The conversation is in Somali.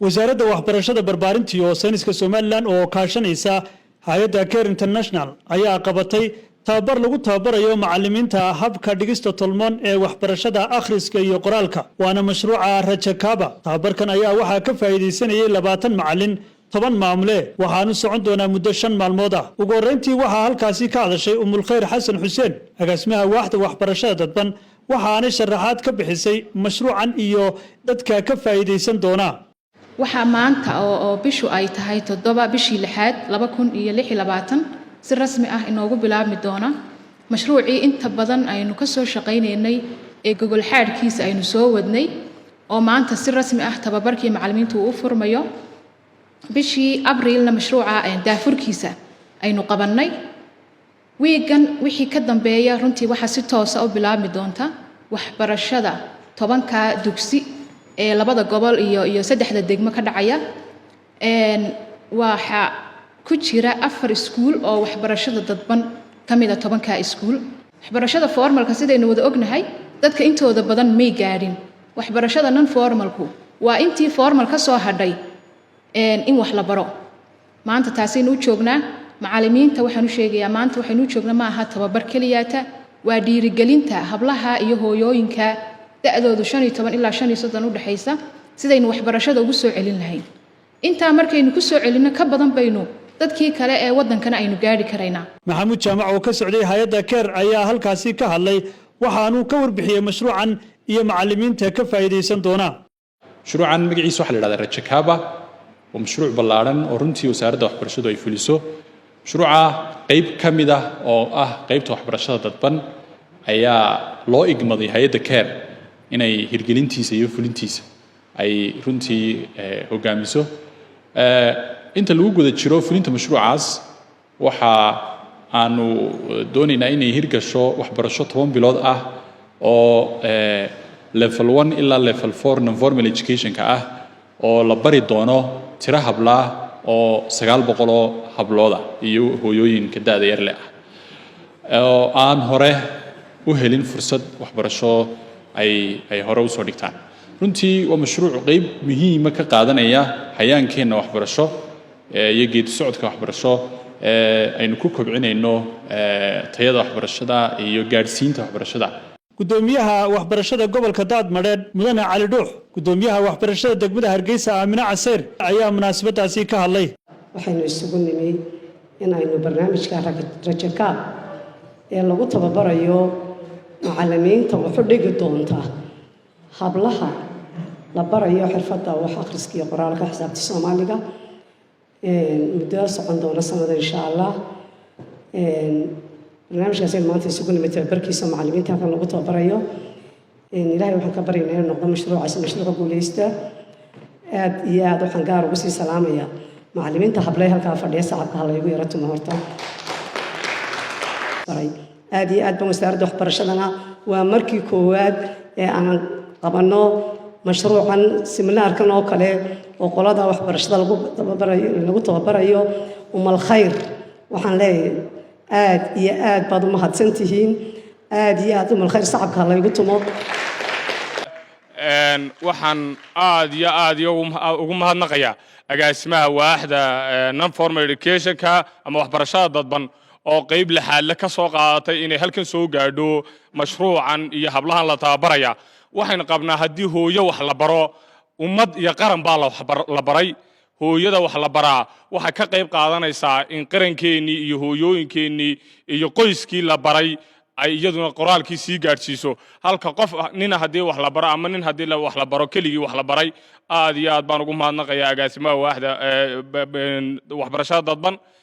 wasaaradda waxbarashada barbaarinta iyo sayniska Soomaaliland oo kaashanaysa hay'adda Care International ayaa qabatay tababar lagu tababarayo macallimiinta habka dhigista tolmoon ee waxbarashada akhriska iyo qoraalka waana mashruuca Rajakaaba. Tababarkan ayaa waxaa ka faa'iideysanayay 20 macallin 10 maamule waxaanu socon doonaa muddo 5 maalmood ah. Ugu horeyntii waxaa halkaasi ka hadashay Umulkhayr Xasan Xuseen agaasimaha waaxda waxbarashada dadban waxaana sharaxaad ka bixisay mashruucan iyo dadka ka faa'iideysan doona. waxaa maanta oo bishu ay tahay 7 bishii 6 2026 si rasmi ah inoogu bilaabmi doona mashruucii inta badan aynu ka soo shaqaynaynay ee gogol xaadkiisa aynu soo wadnay oo maanta si rasmi ah tababarkii macallimiintu u furmayo bishii Abriilna mashruuca daafurkiisa aynu qabanay wiigan wixii ka dambeeya runtii waxa si toos ah u bilaabmi doonta waxbarashada 10ka dugsi ee labada gobol iyo saddexda degmo ka dhacaya waxa ku jira 4 iskuul oo waxbarashada dadban kamida 10ka iskuul waxbarashada formalka sidaynu wada ognahay dadka intooda badan may gaadhin waxbarashada non formalku waa intii formal ka soo hadhay in wax la baro maanta taasaynu u joognaa macallimiinta waxaan u sheegayaa maanta waxaynu u joognaa ma aha tababar kaliyaata waa dhiirigelinta hablaha iyo hooyooyinka da'doodu 15 ilaa 35 u dhaxaysa sidaynu waxbarashada ugu soo celin lahayn inta markaynu ku soo celino ka badan baynu dadkii kale ee wadankana aynu gaari karaynaa. Maxamuud Jaamac oo ka socday hay'adda Care ayaa halkaasi ka hadlay waxaanu ka warbixiyay mashruucan iyo macallimiinta ka faa'iideysan doona. mashruucan magaciisa waxa la yiraahdaa Rajakaaba waa mashruuc ballaaran oo runtii wasaaradda waxbarashadu ay fuliso. mashruuca qayb kamid ah oo ah qaybta waxbarashada dadban ayaa loo igmaday hay'adda Care inay hirgelintiisa iyo fulintiisa ay runtii hogaamiso inta lagu guda jiro fulinta mashruucaas waxa aanu doonaynaa inay hirgasho waxbarasho 10 bilood ah oo level 1 ilaa level 4 non formal education ka ah oo la bari doono tiro habla oo 900 oo hablooda iyo hooyooyinka da'da yar leh oo aan hore u helin fursad waxbarasho ay hore u soo dhigtaan. runtii waa mashruuc qayb muhiim ah ka qaadanaya hay'aankeena waxbarasho iyo geedi socodka waxbarasho aynu ku kobcinayno tayada waxbarashada iyo gaarsiinta waxbarashada. gudoomiyaha waxbarashada gobolka Daadmareed Mudane Cali Dhuux gudoomiyaha waxbarashada degmada Hargeysa Aamina Caseer ayaa munaasabadaasi ka hadlay. waxaynu isugu nimay in aynu barnaamijka Rajakaab ee lagu tababarayo macallimiinta wuxuu dhigi doontaa hablaha la barayo xirfadda wax akhriska iyo qoraalka xisaabta Soomaaliga muddo socon doona sanad insha Allah barnaamijkaas ee maanta isugu nimay tababarkiisa macallimiinta halkan lagu tababarayo ilaahay waxaan ka baryaynaa inuu noqdo mashruucaasi mashruuc guuleysta aad iyo aad waxaan gaar ugu sii salaamaya macallimiinta hablaha halka fadhiya sacabka hal igu yarato ma horta aad iyo aad baan wasaaradda waxbarashadana waa markii koowaad ee aan qabano mashruucan seminaarkan oo kale oo qolada waxbarashada lagu tababarayo Umulkhayr waxaan leeyahay aad iyo aad baad u mahadsantihiin aad iyo aad Umulkhayr sacabka la igu tumo waxaan aad iyo ugu mahadnaqayaa agaasimaha waaxda non formal education ka ama waxbarashada dadban oo qayb laxaad ka soo qaadatay inay halkan soo gaadho mashruucan iyo hablahan la tababaraya waxaan qabnaa hadii hooyo wax la baro ummad iyo qaran baa la baray hooyada wax la baraa waxa ka qayb qaadanaysa in qarankeeni iyo hooyooyinkeeni iyo qoyskii la baray ay iyaduna qoraalkii sii gaarsiiso halka qof nin hadii wax la baro ama nin hadii la wax la baro keligii wax la baray aad iyo aad baan ugu mahadnaqayaa agaasimaha waaxda waxbarashada dadban